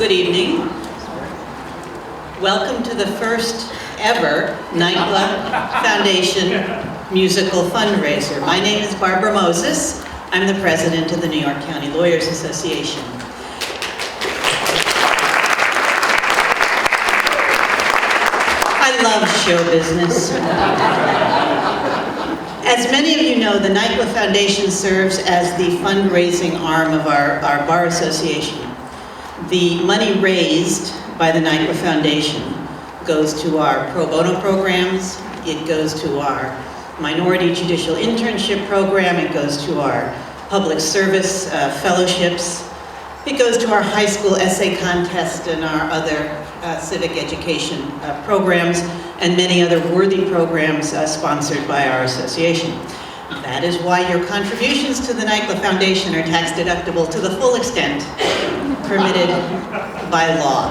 Good evening. Welcome to the first ever NYCLA Foundation musical fundraiser. My name is Barbara Moses. I'm the president of the New York County Lawyers Association. I love show business. As many of you know, the NYCLA Foundation serves as the fundraising arm of our Bar Association. The money raised by the NYCLA Foundation goes to our pro bono programs, it goes to our minority judicial internship program, it goes to our public service fellowships, it goes to our high school essay contest and our other civic education programs, and many other worthy programs sponsored by our association. That is why your contributions to the NYCLA Foundation are tax deductible to the full extent permitted by law.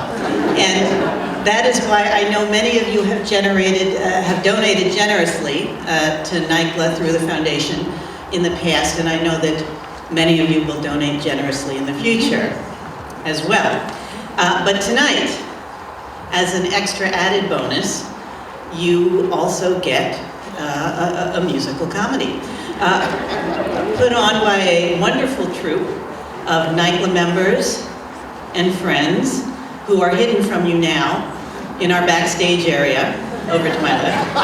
And that is why I know many of you have donated generously to NYCLA through the foundation in the past, and I know that many of you will donate generously in the future as well. But tonight, as an extra added bonus, you also get a musical comedy put on by a wonderful troupe of NYCLA members and friends who are hidden from you now in our backstage area over to my left.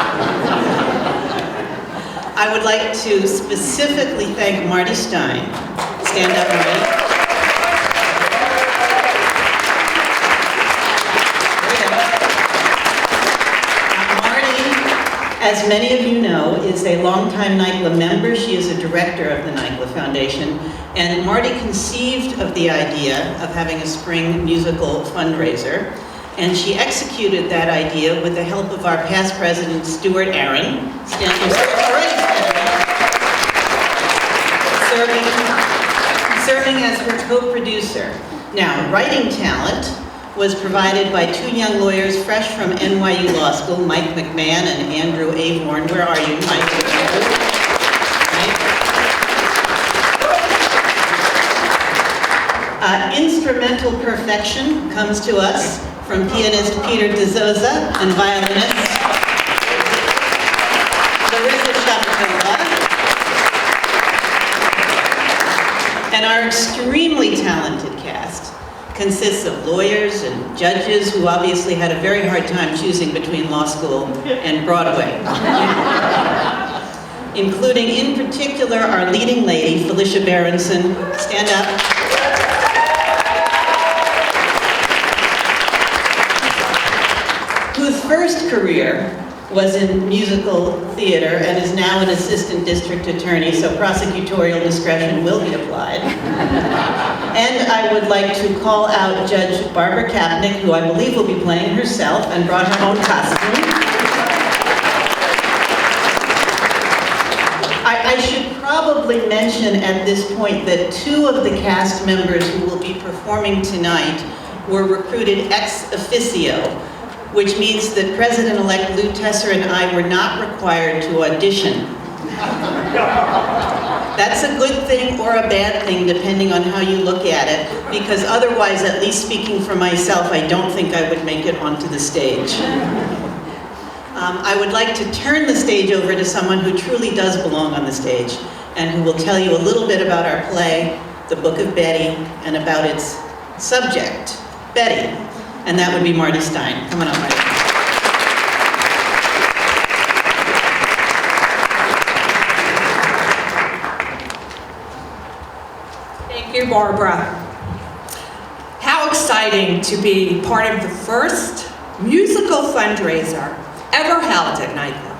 I would like to specifically thank Marty Stein. Stand up, Marty. As many of you know, is a longtime NYCLA member. She is a director of the NYCLA Foundation, and Marty conceived of the idea of having a spring musical fundraiser, and she executed that idea with the help of our past president, Stuart Ellerin, serving as her co-producer. Now, writing talent was provided by two young lawyers fresh from NYU Law School, Mike McMahon and Andrew Avorn. Where are you, Mike? Instrumental perfection comes to us from pianist Peter DeZoza and violinist Larissa Shapitola. And our extremely talented cast consists of lawyers and judges who obviously had a very hard time choosing between law school and Broadway. Including, in particular, our leading lady, Felicia Berenson. Stand up. Whose first career was in musical theater and is now an assistant district attorney, so prosecutorial discretion will be applied. And I would like to call out Judge Barbara Kapnick, who I believe will be playing herself and brought her own costume. I should probably mention at this point that two of the cast members who will be performing tonight were recruited ex officio, which means that President-elect Lou Tesser and I were not required to audition. That's a good thing or a bad thing, depending on how you look at it, because otherwise, at least speaking for myself, I don't think I would make it onto the stage. I would like to turn the stage over to someone who truly does belong on the stage, and who will tell you a little bit about our play, The Book of Betty, and about its subject, Betty. And that would be Marty Stein. Come on up, Marty. Thank you, Barbara. How exciting to be part of the first musical fundraiser ever held at NYCLA.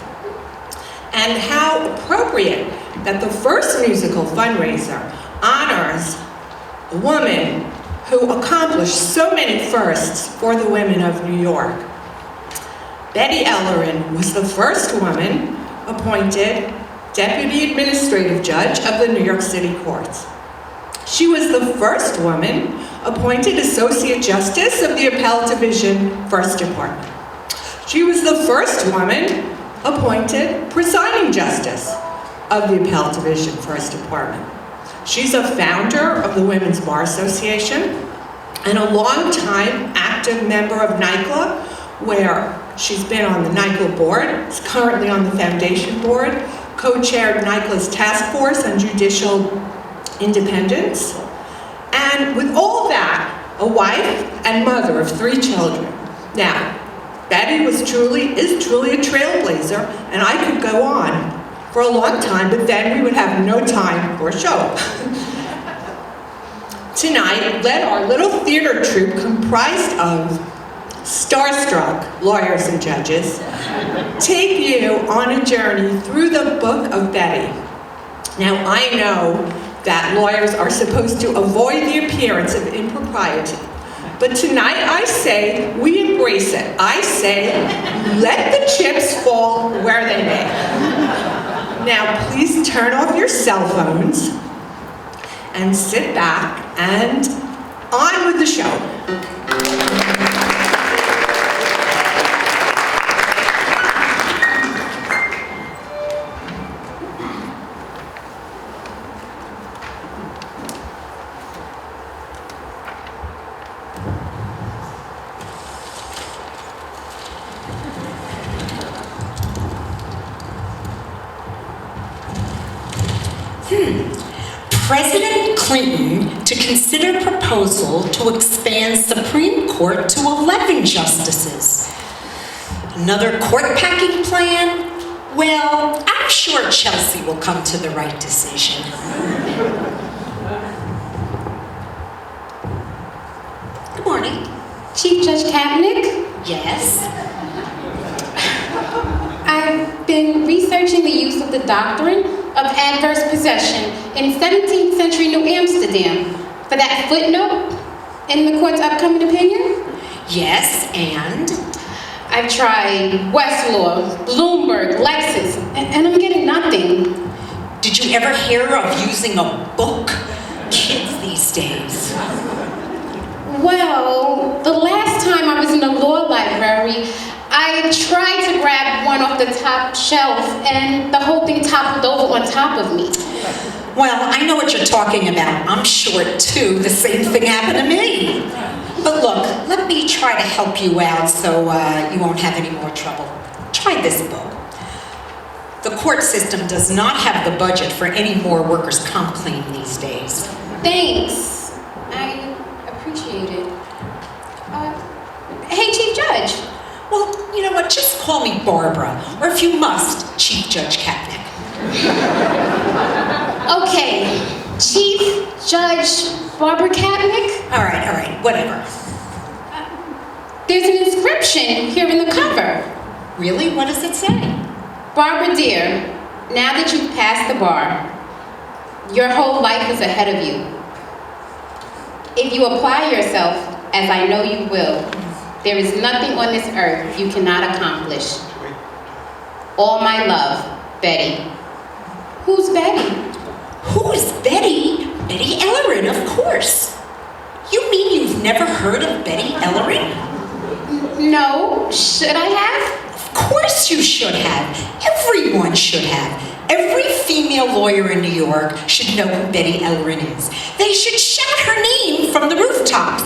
And how appropriate that the first musical fundraiser honors a woman who accomplished so many firsts for the women of New York. Betty Ellerin was the first woman appointed Deputy Administrative Judge of the New York City Courts. She was the first woman appointed Associate Justice of the Appellate Division, First Department. She was the first woman appointed Presiding Justice of the Appellate Division, First Department. She's a founder of the Women's Bar Association. and a long-time active member of NYCLA, where she's been on the NYCLA board, is currently on the foundation board, co-chaired NYCLA's task force on judicial independence, and with all that, a wife and mother of 3 children. Now, Betty is truly a trailblazer, and I could go on for a long time, but then we would have no time for a show. Tonight, let our little theater troupe comprised of starstruck lawyers and judges take you on a journey through the book of Betty. Now, I know that lawyers are supposed to avoid the appearance of impropriety, but tonight I say we embrace it. I say let the chips fall where they may. Now, please turn off your cell phones and sit back and on with the show. President Clinton to consider proposal to expand Supreme Court to 11 justices. Another court packing plan? Well, I'm sure Chelsea will come to the right decision. Good morning. Chief Judge Kaepernick, Yes? I've been researching the use of the doctrine of adverse possession in 17th century New Amsterdam for that footnote in the court's upcoming opinion. Yes, and? I've tried Westlaw, Bloomberg, Lexis, and I'm getting nothing. Did you ever hear of using a book? Kids these days. Well, the last time I was in the law library, I tried to grab one off the top shelf, and the whole thing toppled over on top of me. Well, I know what you're talking about. I'm short too. The same thing happened to me. But look, let me try to help you out so you won't have any more trouble. Try this book. The court system does not have the budget for any more workers' comp claim these days. Thanks. I appreciate it. Hey, Chief Judge. Well, you know what? Just call me Barbara, or if you must, Chief Judge Kaepernick. Okay, Chief Judge Barbara Kaepernick. All right, whatever. There's an inscription here in the cover. Really? What does it say? Barbara dear, now that you've passed the bar, your whole life is ahead of you. If you apply yourself, as I know you will, there is nothing on this earth you cannot accomplish. All my love, Betty. Who's Betty? Who's Betty? Betty Ellerin, of course. You mean you've never heard of Betty Ellerin? No, should I have? Of course you should have. Everyone should have. Every female lawyer in New York should know who Betty Ellerin is. They should shout her name from the rooftops.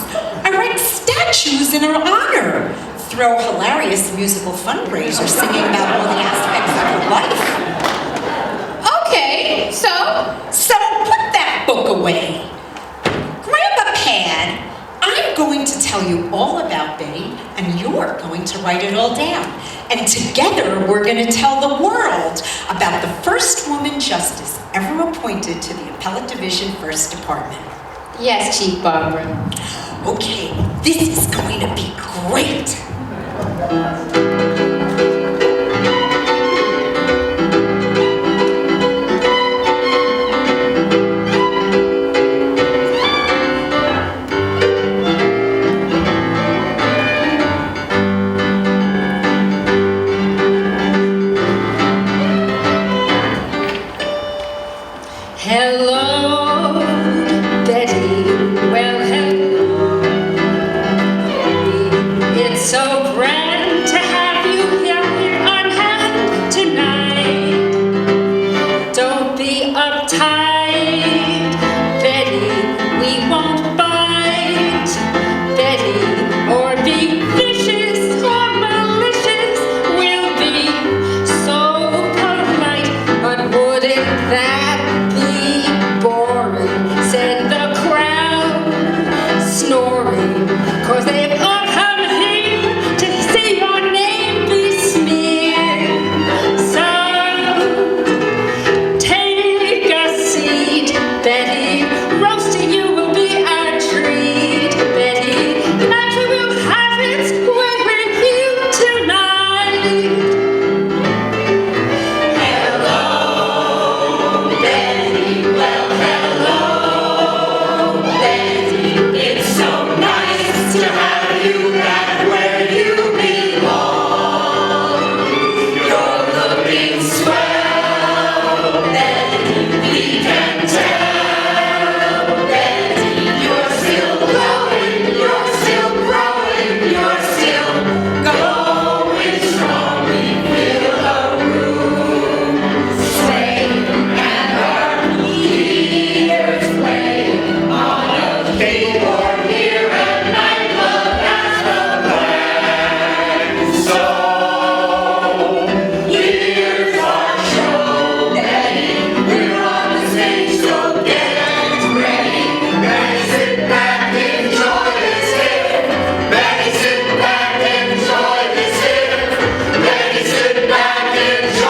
Erect statues in her honor. Throw hilarious musical fundraisers singing about all the aspects of her life. Okay, so put that book away. Grab a pad. I'm going to tell you all about Betty, and you're going to write it all down. And together, we're going to tell the world about the first woman justice ever appointed to the Appellate Division First Department. yes, Chief Barbara. Okay, this is going to be great.